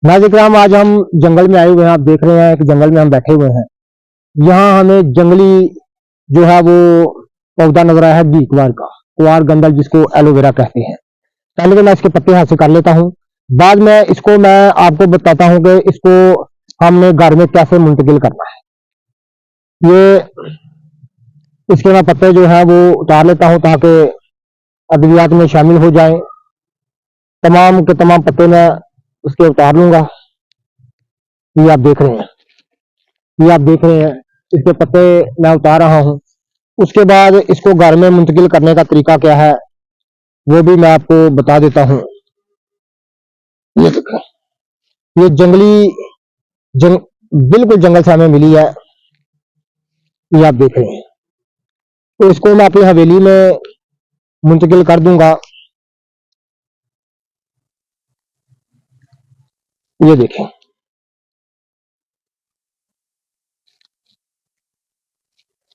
नाज़िक्राम, आज हम जंगल में आए हुए हैं। आप देख रहे हैं कि जंगल में हम बैठे हुए हैं। यहाँ हमें जंगली जो है वो पौधा नजर आया है घीकुआर का, कुआर गंदल जिसको एलोवेरा कहते हैं। पहले तो मैं इसके पत्ते हाथ से कर लेता हूँ, बाद में इसको मैं आपको बताता हूँ कि इसको हमने घर में कैसे मुंतकिल करना है। ये इसके मैं पत्ते जो है वो उतार लेता हूँ ताकि अद्वियात में शामिल हो जाए। तमाम के तमाम पत्ते मैं उसके उतार लूंगा। ये आप देख रहे हैं, ये आप देख रहे हैं, इसके पत्ते मैं उतार रहा हूँ। उसके बाद इसको घर में मुंतकिल करने का तरीका क्या है वो भी मैं आपको बता देता हूँ। ये देखो, ये जंग, बिल्कुल जंगल से हमें मिली है। ये आप देख रहे हैं, तो इसको मैं अपनी हवेली में मुंतकिल कर दूंगा। ये देखें,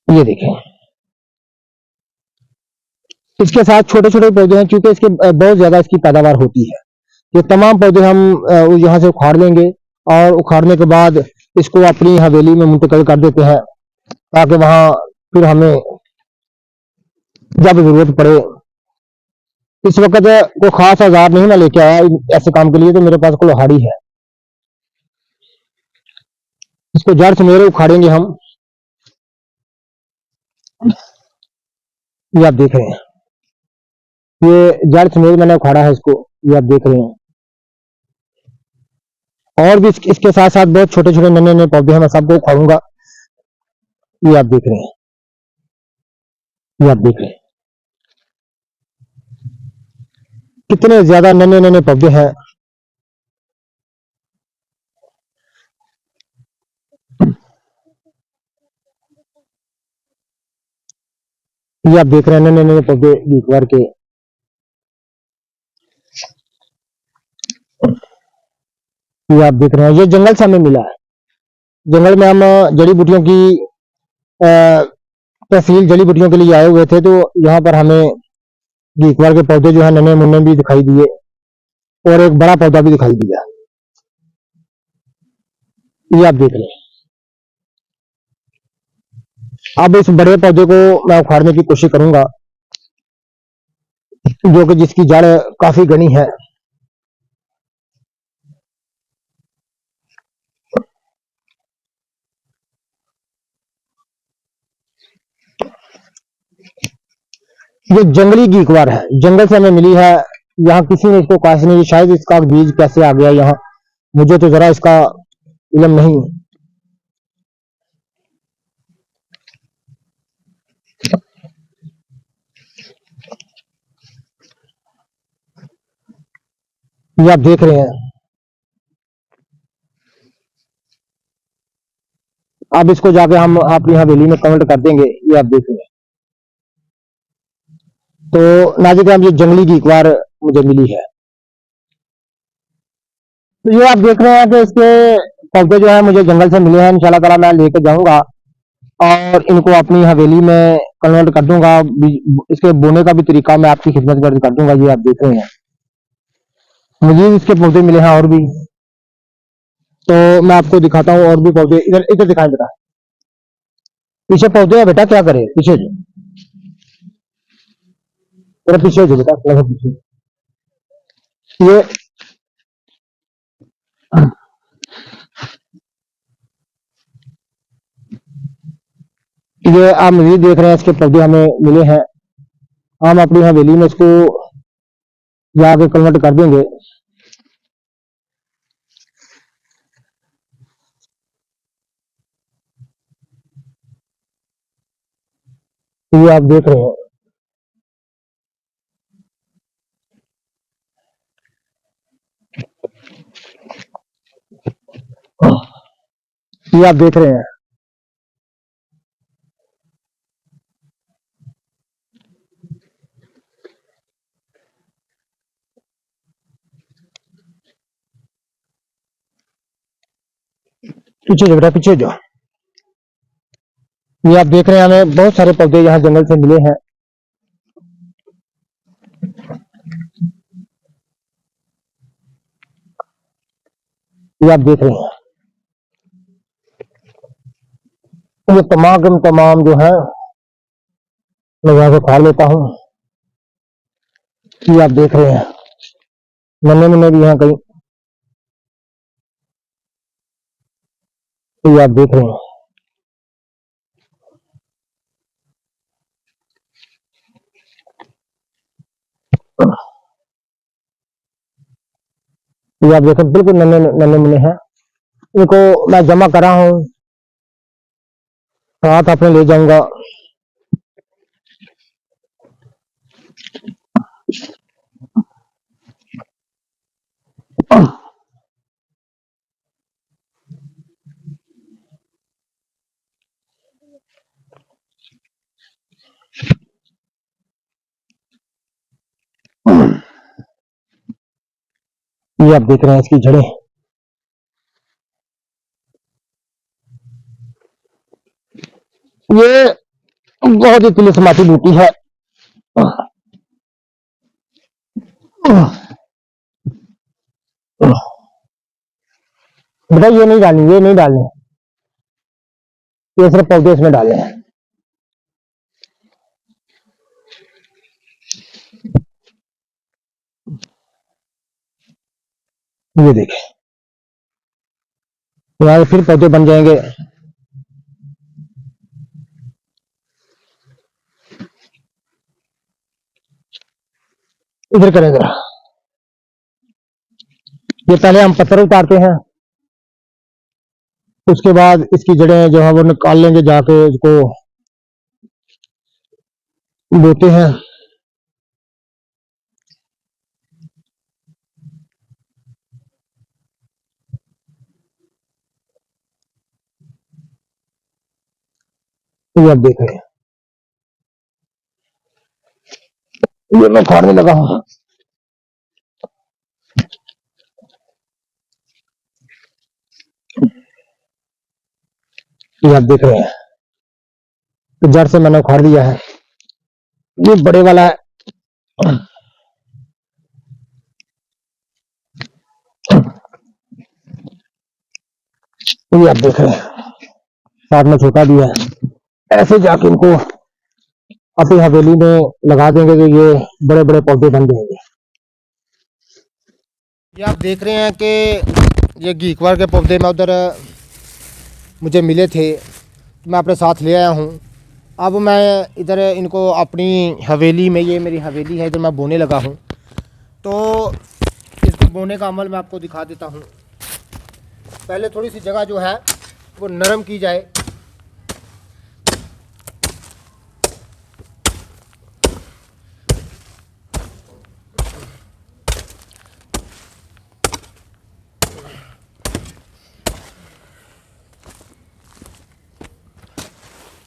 ये देखें, इसके साथ छोटे छोटे पौधे हैं क्योंकि इसके बहुत ज्यादा इसकी पैदावार होती है। ये तमाम पौधे हम यहाँ से उखाड़ लेंगे और उखाड़ने के बाद इसको अपनी हवेली में मुंतकिल कर देते हैं ताकि वहां फिर हमें जब जरूरत पड़े। इस वक्त कोई खास औजार नहीं मैं लेके आया ऐसे काम के लिए, तो मेरे पास कुल्हाड़ी है। इसको जड़ से मेरे उखाड़ेंगे हम। ये आप देख रहे हैं, ये जड़ समेत मैंने उखाड़ा है इसको। ये आप देख रहे हैं, और भी इसके साथ साथ बहुत छोटे छोटे नन्हे नन्हे पौधे हैं, मैं सबको उखाड़ूंगा। ये आप देख रहे हैं, ये आप देख रहे हैं, कितने ज्यादा नन्हे नन्हे पौधे हैं। ये आप देख रहे हैं नन्हे नन्हे पौधे घीकुआर के। ये आप देख रहे हैं, ये जंगल से हमें मिला है। जंगल में हम जड़ी बूटियों की तहसील जड़ी बूटियों के लिए आए हुए थे, तो यहाँ पर हमें घीकुआर के पौधे जो है नन्हे मुन्ने भी दिखाई दिए और एक बड़ा पौधा भी दिखाई दिया। ये आप देख रहे हैं, अब इस बड़े पौधे को मैं उखाड़ने की कोशिश करूंगा, जो कि जिसकी जड़ काफी घनी है। ये जंगली घीकुआर है, जंगल से हमें मिली है। यहाँ किसी ने इसको काश नहीं, शायद इसका बीज कैसे आ गया यहाँ, मुझे तो जरा इसका इल्म नहीं। ये आप देख रहे हैं, अब इसको जाके हम अपनी हवेली में कन्वर्ट कर देंगे। ये आप देख रहे हैं, तो नाज़िक्राम ये जंगली घीकुआर मुझे मिली है। तो ये आप देख रहे हैं कि इसके पौधे जो है मुझे जंगल से मिले हैं। इंशाल्लाह ताला मैं लेके जाऊंगा और इनको अपनी हवेली में कन्वर्ट कर दूंगा। इसके बोने का भी तरीका मैं आपकी खिदमत में कर दूंगा। ये आप देख रहे हैं, मुझे इसके पौधे मिले हैं और भी, तो मैं आपको दिखाता हूँ और भी पौधे। इधर इधर दिखाएं बेटा, पीछे पौधे है बेटा, क्या करे, पीछे जो, तेरा पीछे जो बेटा, थोड़ा सा पीछे। ये ये आप मजीद देख रहे हैं, इसके पौधे हमें मिले हैं। हम अपनी हवेली में इसको जाके कन्वर्ट कर देंगे। ये आप देख रहे हैं, ये आप देख रहे हैं, पीछे जो बेटा, पीछे जो। ये आप देख रहे हैं, हमें बहुत सारे पौधे यहाँ जंगल से मिले हैं। ये आप देख रहे हैं, ये तमाम जो है मैं यहाँ से फाड़ लेता हूँ। ये आप देख रहे हैं, नन्हे मुन्ने भी यहाँ कहीं, ये आप देख रहे हैं। ये आप देखें, बिल्कुल नन्हे नन्हे मुन्ने हैं। इनको मैं जमा कर रहा हूँ, साथ अपने ले जाऊंगा। ये आप देख रहे हैं इसकी जड़ें, ये बहुत ही तिलिस्माती बूटी है। बेटा ये नहीं डालनी, ये नहीं डालनी, ये सिर्फ पौधे इसमें डाले हैं। ये देखें, यहाँ फिर पौधे बन जाएंगे। इधर करें जरा, ये पहले हम पत्थर उतारते हैं, उसके बाद इसकी जड़ें जो है वो निकाल लेंगे, जाके इसको बोते हैं। ये आप देख रहे हैं, ये मैं फाड़ने लगा हूं। ये आप देख रहे हैं, तो जड़ से मैंने उखाड़ दिया है। ये बड़े वाला है, ये आप देख रहे हैं, साथ में छोटा भी है। ऐसे जाके इनको अपनी हवेली में लगा देंगे तो ये बड़े बड़े पौधे बन जाएंगे। ये आप देख रहे हैं कि ये घीकवार के पौधे में उधर मुझे मिले थे, मैं अपने साथ ले आया हूँ। अब मैं इधर इनको अपनी हवेली में, ये मेरी हवेली है, इधर मैं बोने लगा हूँ। तो इसको बोने का अमल मैं आपको दिखा देता हूँ। पहले थोड़ी सी जगह जो है वो नरम की जाए।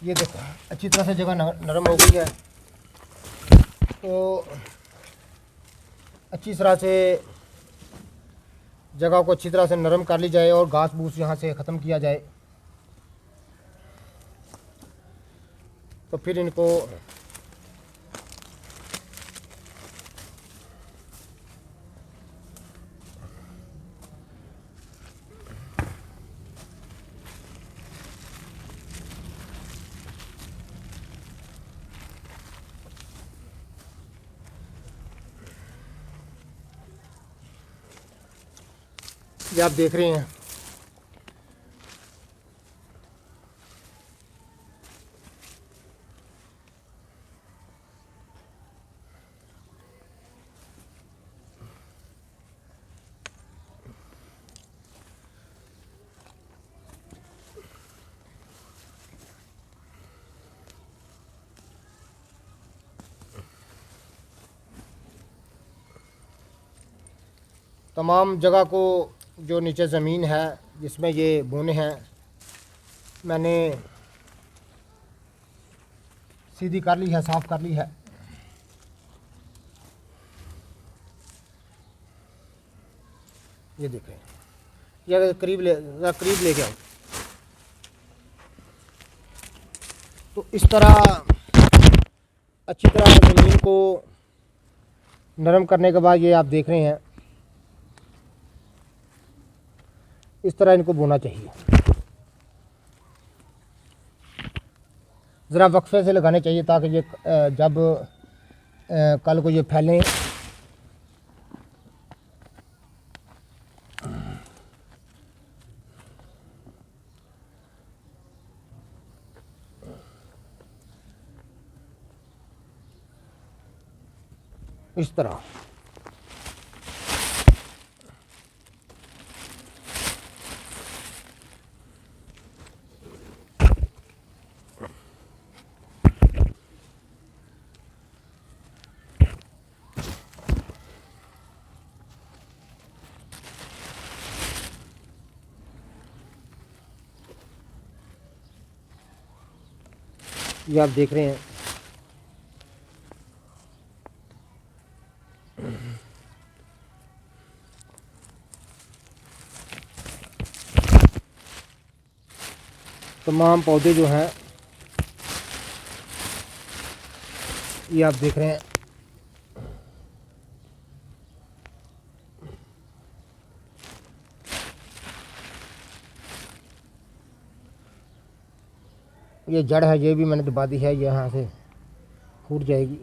ये देखो अच्छी तरह से जगह नरम हो गई है। तो अच्छी तरह से जगह को अच्छी तरह से नरम कर ली जाए और घास फूस यहाँ से ख़त्म किया जाए। तो फिर इनको ये आप देख रहे हैं, तमाम जगह को जो नीचे ज़मीन है जिसमें ये बोने हैं, मैंने सीधी कर ली है, साफ़ कर ली है। ये देखें, ये करीब लेके आओ। तो इस तरह अच्छी तरह ज़मीन को नरम करने के बाद ये आप देख रहे हैं इस तरह इनको बोना चाहिए। ज़रा वक्फे से लगाने चाहिए ताकि ये जब कल को ये फैलें। इस तरह ये आप देख रहे हैं। तमाम पौधे जो हैं ये आप देख रहे हैं। ये जड़ है, ये भी मैंने दबा दी है, ये यहाँ से फूट जाएगी।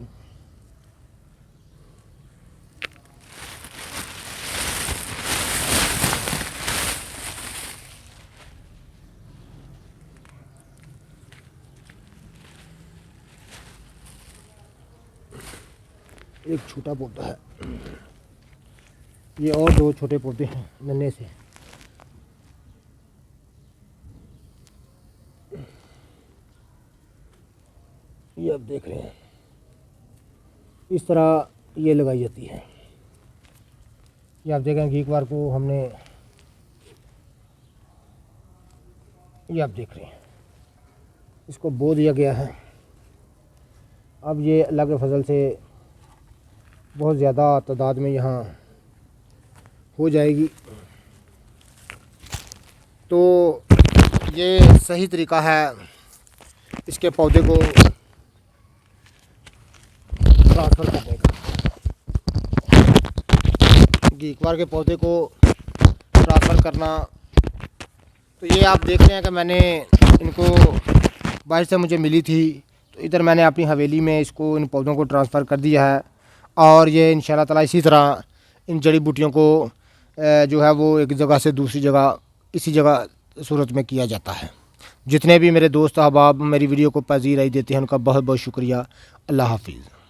एक छोटा पौधा है, ये और दो छोटे पौधे हैं नन्हे से। ये आप देख रहे हैं, इस तरह ये लगाई जाती है। ये आप देखें घीकवार को हमने, ये आप देख रहे हैं, इसको बो दिया गया है। अब ये अल्लाह के फजल से बहुत ज़्यादा तादाद में यहाँ हो जाएगी। तो ये सही तरीका है इसके पौधे को ट्रांसफ़र करने का। घीकवार के पौधे को ट्रांसफ़र करना। तो ये आप देख रहे हैं कि मैंने इनको बारिश से मुझे मिली थी, तो इधर मैंने अपनी हवेली में इसको, इन पौधों को ट्रांसफ़र कर दिया है। और ये इंशाल्लाह ताला इसी तरह इन जड़ी बूटियों को जो है वो एक जगह से दूसरी जगह इसी जगह सूरत में किया जाता है। जितने भी मेरे दोस्त अहबाब मेरी वीडियो को पजीराई देते हैं उनका बहुत बहुत शुक्रिया। अल्लाह हाफिज़।